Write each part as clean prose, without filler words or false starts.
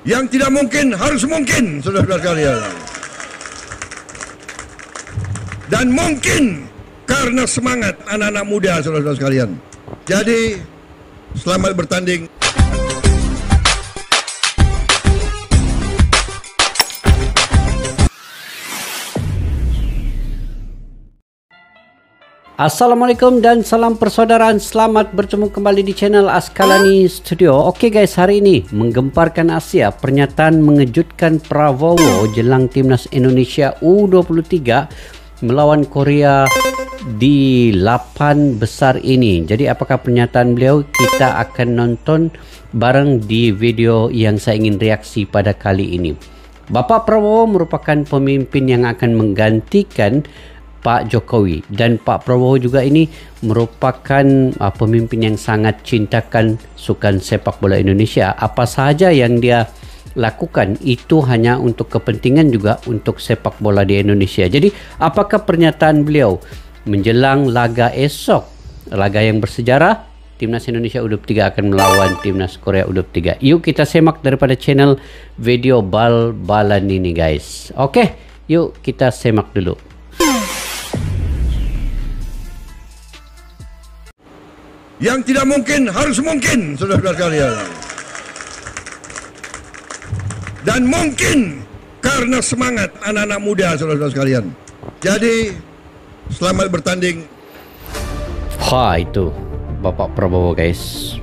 Yang tidak mungkin harus mungkin, saudara-saudara sekalian. Dan mungkin karena semangat anak-anak muda, saudara-saudara sekalian. Jadi, selamat bertanding. Assalamualaikum dan salam persaudaraan. Selamat bertemu kembali di channel Askalani Studio. Oke guys, hari ini menggemparkan Asia, pernyataan mengejutkan Prabowo jelang timnas Indonesia U23 melawan Korea di 8 besar ini. Jadi apakah pernyataan beliau? Kita akan nonton bareng di video yang saya ingin reaksi pada kali ini. Bapak Prabowo merupakan pemimpin yang akan menggantikan Pak Jokowi, dan Pak Prabowo juga ini merupakan pemimpin yang sangat cintakan sukan sepak bola Indonesia. Apa sahaja yang dia lakukan itu hanya untuk kepentingan juga untuk sepak bola di Indonesia. Jadi apakah pernyataan beliau menjelang laga esok, laga yang bersejarah, timnas Indonesia U23 akan melawan timnas Korea U23. Yuk kita semak daripada channel video bal-balan ini guys. Oke, yuk kita semak dulu. Yang tidak mungkin harus mungkin, saudara-saudara sekalian. Dan mungkin karena semangat anak-anak muda, saudara-saudara sekalian. Jadi, selamat bertanding. Wah, itu Bapak Prabowo guys.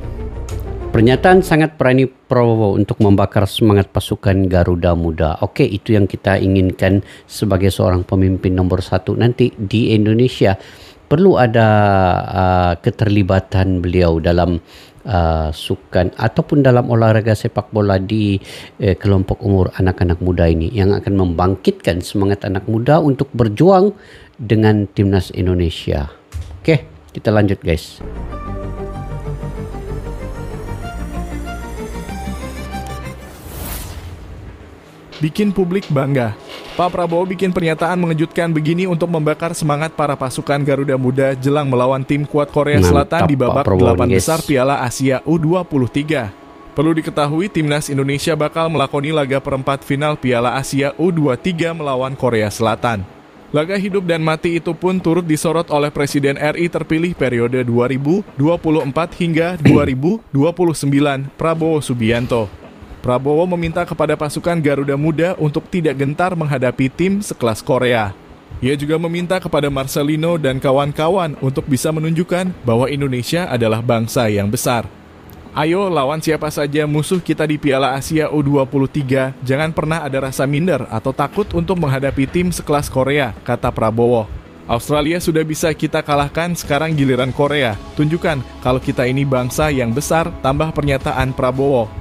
Pernyataan sangat berani Prabowo untuk membakar semangat pasukan Garuda Muda. Oke, itu yang kita inginkan sebagai seorang pemimpin nomor 1 nanti di Indonesia. Perlu ada keterlibatan beliau dalam sukan ataupun dalam olahraga sepak bola di kelompok umur anak-anak muda ini, yang akan membangkitkan semangat anak muda untuk berjuang dengan timnas Indonesia. Oke, kita lanjut guys. Bikin publik bangga. Pak Prabowo bikin pernyataan mengejutkan begini untuk membakar semangat para pasukan Garuda Muda jelang melawan tim kuat Korea Selatan di babak 8 besar Piala Asia U23. Perlu diketahui, timnas Indonesia bakal melakoni laga perempat final Piala Asia U23 melawan Korea Selatan. Laga hidup dan mati itu pun turut disorot oleh Presiden RI terpilih periode 2024 hingga 2029, Prabowo Subianto. Prabowo meminta kepada pasukan Garuda Muda untuk tidak gentar menghadapi tim sekelas Korea. Ia juga meminta kepada Marcelino dan kawan-kawan untuk bisa menunjukkan bahwa Indonesia adalah bangsa yang besar. Ayo lawan siapa saja musuh kita di Piala Asia U23, jangan pernah ada rasa minder atau takut untuk menghadapi tim sekelas Korea, kata Prabowo. Australia sudah bisa kita kalahkan, sekarang giliran Korea. Tunjukkan kalau kita ini bangsa yang besar, tambah pernyataan Prabowo.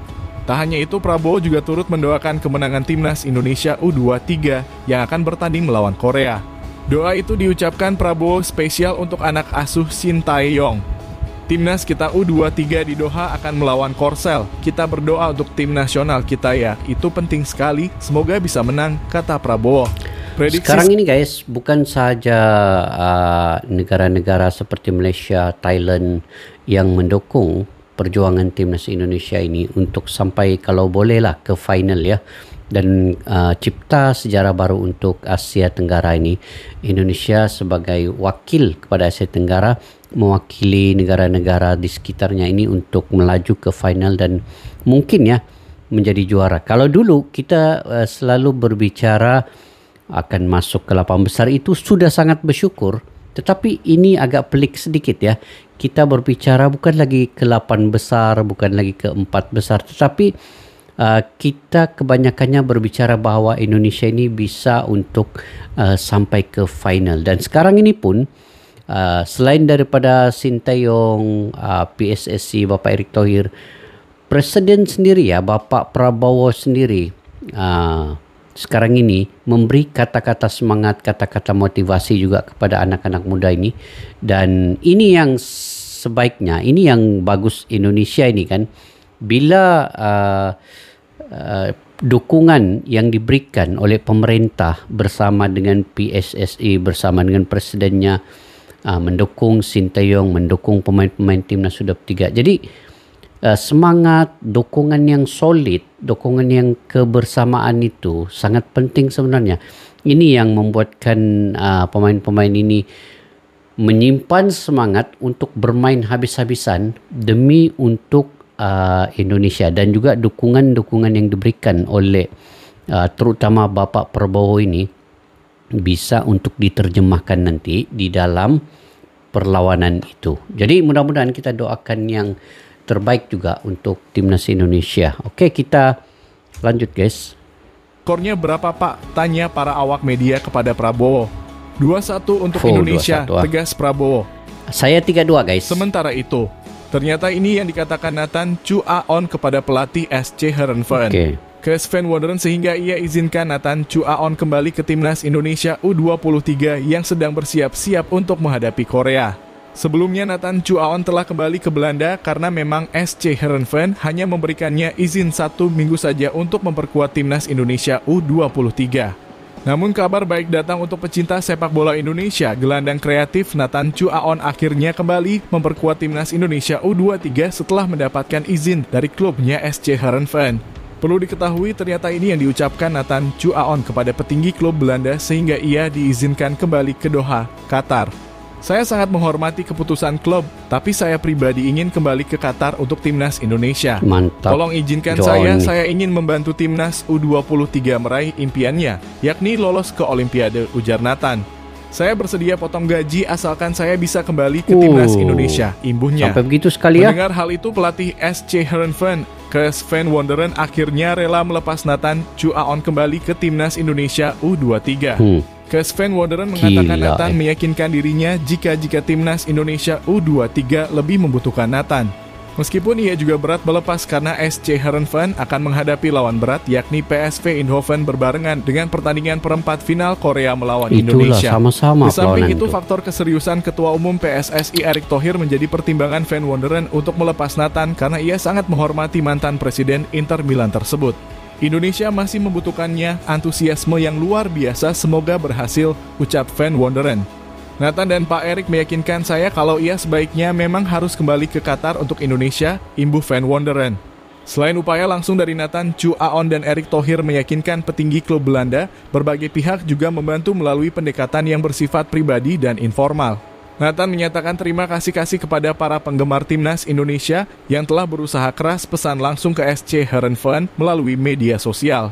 Tak hanya itu, Prabowo juga turut mendoakan kemenangan timnas Indonesia U23 yang akan bertanding melawan Korea. Doa itu diucapkan Prabowo spesial untuk anak asuh Shin Tae-yong. Timnas kita U23 di Doha akan melawan Korsel. Kita berdoa untuk tim nasional kita ya, itu penting sekali, semoga bisa menang, kata Prabowo. Sekarang ini guys, bukan saja negara-negara seperti Malaysia, Thailand yang mendukung perjuangan timnas Indonesia ini untuk sampai kalau bolehlah ke final ya, dan cipta sejarah baru untuk Asia Tenggara ini. Indonesia sebagai wakil kepada Asia Tenggara mewakili negara-negara di sekitarnya ini untuk melaju ke final dan mungkin ya menjadi juara. Kalau dulu kita selalu berbicara akan masuk ke 8 besar, itu sudah sangat bersyukur. Tetapi ini agak pelik sedikit ya. Kita berbicara bukan lagi ke 8 besar, bukan lagi ke 4 besar. Tetapi kita kebanyakannya berbicara bahwa Indonesia ini bisa untuk sampai ke final. Dan sekarang ini pun selain daripada Shin Tae-yong, PSSI, Bapak Erick Thohir, Presiden sendiri ya, Bapak Prabowo sendiri sekarang ini memberi kata-kata semangat, kata-kata motivasi juga kepada anak-anak muda ini. Dan ini yang sebaiknya, ini yang bagus Indonesia ini kan, bila dukungan yang diberikan oleh pemerintah bersama dengan PSSI, bersama dengan presidennya, mendukung Shin Tae-yong, mendukung pemain-pemain timnas U23. Jadi semangat, dukungan yang solid, dukungan yang kebersamaan itu sangat penting sebenarnya. Ini yang membuatkan pemain-pemain ini menyimpan semangat untuk bermain habis-habisan demi untuk Indonesia, dan juga dukungan-dukungan yang diberikan oleh terutama Bapak Prabowo ini bisa untuk diterjemahkan nanti di dalam perlawanan itu. Jadi mudah-mudahan kita doakan yang terbaik juga untuk timnas Indonesia. Oke, kita lanjut guys. Skornya berapa Pak? Tanya para awak media kepada Prabowo. 2-1 untuk Indonesia, 2-1, tegas Prabowo. Saya 3-2 guys. Sementara itu, ternyata ini yang dikatakan Nathan Chu Aon kepada pelatih SC Heerenveen. Ke Sven Wonderen sehingga ia izinkan Nathan Chu Aon kembali ke timnas Indonesia U23 yang sedang bersiap-siap untuk menghadapi Korea. Sebelumnya Nathan Chu Aon telah kembali ke Belanda karena memang SC Heerenveen hanya memberikannya izin 1 minggu saja untuk memperkuat timnas Indonesia U23. Namun kabar baik datang untuk pecinta sepak bola Indonesia. Gelandang kreatif Nathan Chu Aon akhirnya kembali memperkuat timnas Indonesia U23 setelah mendapatkan izin dari klubnya SC Heerenveen. Perlu diketahui ternyata ini yang diucapkan Nathan Chu Aon kepada petinggi klub Belanda sehingga ia diizinkan kembali ke Doha, Qatar. Saya sangat menghormati keputusan klub, tapi saya pribadi ingin kembali ke Qatar untuk timnas Indonesia. Mantap. Tolong izinkan saya ingin membantu timnas U23 meraih impiannya, yakni lolos ke Olimpiade, ujar Nathan. Saya bersedia potong gaji asalkan saya bisa kembali ke timnas Indonesia, imbuhnya. Sampai begitu sekali ya. Mendengar hal itu, pelatih SC Heerenveen, Sven Wonderen akhirnya rela melepas Nathan Chu Aon kembali ke timnas Indonesia U23. Sven Wonderen mengatakan Nathan meyakinkan dirinya jika timnas Indonesia U23 lebih membutuhkan Nathan. Meskipun ia juga berat melepas karena SC Heerenveen akan menghadapi lawan berat yakni PSV Eindhoven berbarengan dengan pertandingan perempat final Korea melawan Indonesia. Sama-sama. Di samping itu, faktor keseriusan Ketua Umum PSSI Erick Thohir menjadi pertimbangan Sven Wonderen untuk melepas Nathan karena ia sangat menghormati mantan Presiden Inter Milan tersebut. Indonesia masih membutuhkannya, antusiasme yang luar biasa, semoga berhasil, ucap Sven Wonderen. Nathan dan Pak Erick meyakinkan saya kalau ia sebaiknya memang harus kembali ke Qatar untuk Indonesia, imbuh Sven Wonderen. Selain upaya langsung dari Nathan Chu Aon dan Erick Thohir meyakinkan petinggi klub Belanda, berbagai pihak juga membantu melalui pendekatan yang bersifat pribadi dan informal. Nathan menyatakan terima kasih kepada para penggemar timnas Indonesia yang telah berusaha keras, pesan langsung ke SC Heerenveen melalui media sosial.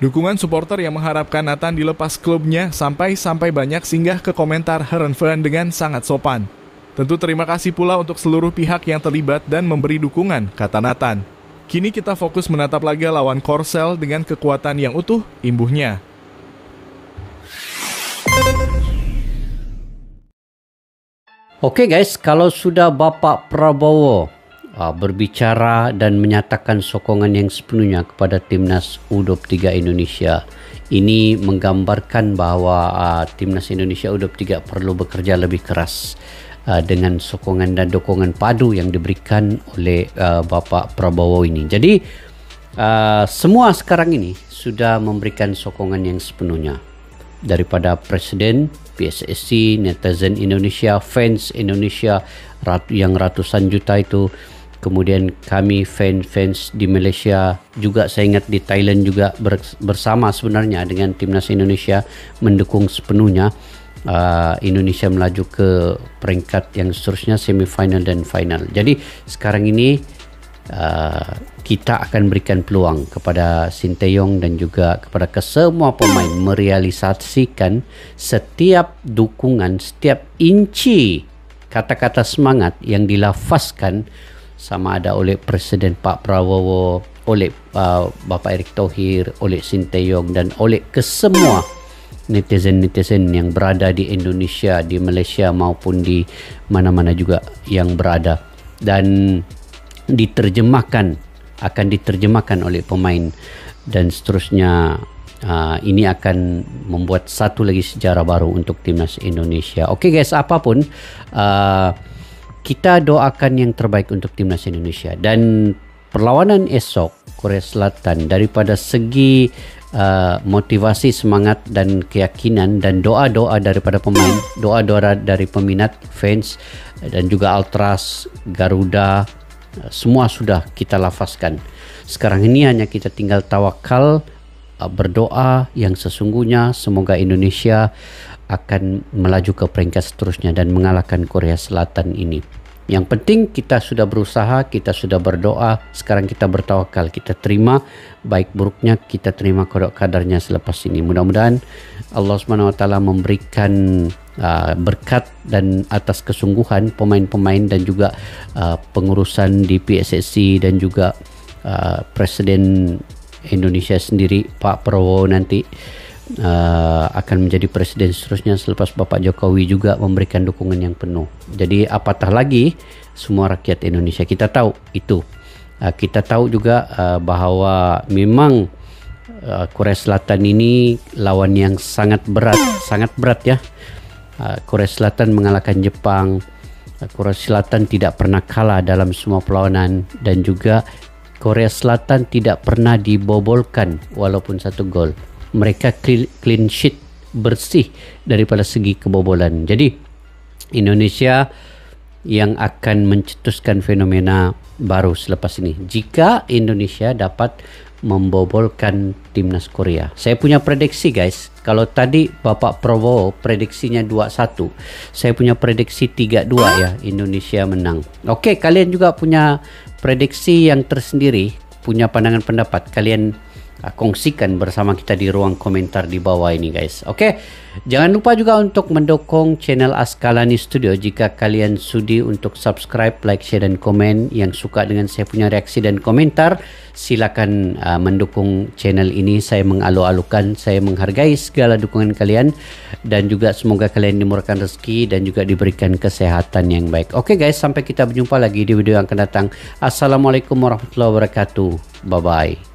Dukungan supporter yang mengharapkan Nathan dilepas klubnya sampai banyak singgah ke komentar Heerenveen dengan sangat sopan. Tentu terima kasih pula untuk seluruh pihak yang terlibat dan memberi dukungan, kata Nathan. Kini kita fokus menatap laga lawan Korsel dengan kekuatan yang utuh, imbuhnya. Oke guys, kalau sudah Bapak Prabowo berbicara dan menyatakan sokongan yang sepenuhnya kepada timnas U23 Indonesia, ini menggambarkan bahwa timnas Indonesia U23 perlu bekerja lebih keras dengan sokongan dan dukungan padu yang diberikan oleh Bapak Prabowo ini. Jadi semua sekarang ini sudah memberikan sokongan yang sepenuhnya daripada Presiden, PSSI, netizen Indonesia, fans Indonesia yang ratusan juta itu, kemudian kami fans di Malaysia juga, saya ingat di Thailand juga bersama sebenarnya dengan timnas Indonesia mendukung sepenuhnya Indonesia melaju ke peringkat yang seterusnya, semifinal dan final. Jadi sekarang ini kita akan berikan peluang kepada Sinteyong dan juga kepada kesemua pemain merealisasikan setiap dukungan, setiap inci kata-kata semangat yang dilafazkan sama ada oleh Presiden Pak Prabowo, oleh Bapak Erick Thohir, oleh Sinteyong dan oleh kesemua netizen-netizen yang berada di Indonesia, di Malaysia maupun di mana-mana juga yang berada, dan akan diterjemahkan oleh pemain dan seterusnya. Ini akan membuat satu lagi sejarah baru untuk timnas Indonesia. Oke guys, apapun kita doakan yang terbaik untuk timnas Indonesia, dan perlawanan esok Korea Selatan daripada segi motivasi, semangat dan keyakinan dan doa-doa daripada pemain, doa-doa dari peminat, fans dan juga ultras Garuda semua sudah kita lafazkan. Sekarang ini hanya kita tinggal tawakal, berdoa yang sesungguhnya semoga Indonesia akan melaju ke peringkat seterusnya dan mengalahkan Korea Selatan ini. Yang penting kita sudah berusaha, kita sudah berdoa, sekarang kita bertawakal, kita terima baik buruknya, kita terima kodok kadarnya selepas ini. Mudah-mudahan Allah SWT memberikan berkat dan atas kesungguhan pemain-pemain dan juga pengurusan di PSSI dan juga Presiden Indonesia sendiri, Pak Prabowo nanti akan menjadi presiden seterusnya selepas Bapak Jokowi juga memberikan dukungan yang penuh. Jadi apatah lagi semua rakyat Indonesia, kita tahu itu. Kita tahu juga bahawa memang Korea Selatan ini lawan yang sangat berat ya. Korea Selatan mengalahkan Jepang. Korea Selatan tidak pernah kalah dalam semua perlawanan dan juga Korea Selatan tidak pernah dibobolkan walaupun 1 gol. Mereka clean sheet, bersih daripada segi kebobolan. Jadi Indonesia yang akan mencetuskan fenomena baru selepas ini jika Indonesia dapat membobolkan timnas Korea. Saya punya prediksi guys. Kalau tadi Bapak Prabowo prediksinya 2-1, saya punya prediksi 3-2 ya, Indonesia menang. Oke, kalian juga punya prediksi yang tersendiri, punya pandangan pendapat. Kalian kongsikan bersama kita di ruang komentar di bawah ini guys. Oke, jangan lupa juga untuk mendukung channel Askalani Studio. Jika kalian sudi untuk subscribe, like, share dan komen. Yang suka dengan saya punya reaksi dan komentar, silakan mendukung channel ini. Saya mengalu-alukan, saya menghargai segala dukungan kalian dan juga semoga kalian dimurahkan rezeki dan juga diberikan kesehatan yang baik. Oke guys, sampai kita berjumpa lagi di video yang akan datang. Assalamualaikum warahmatullahi wabarakatuh. Bye bye.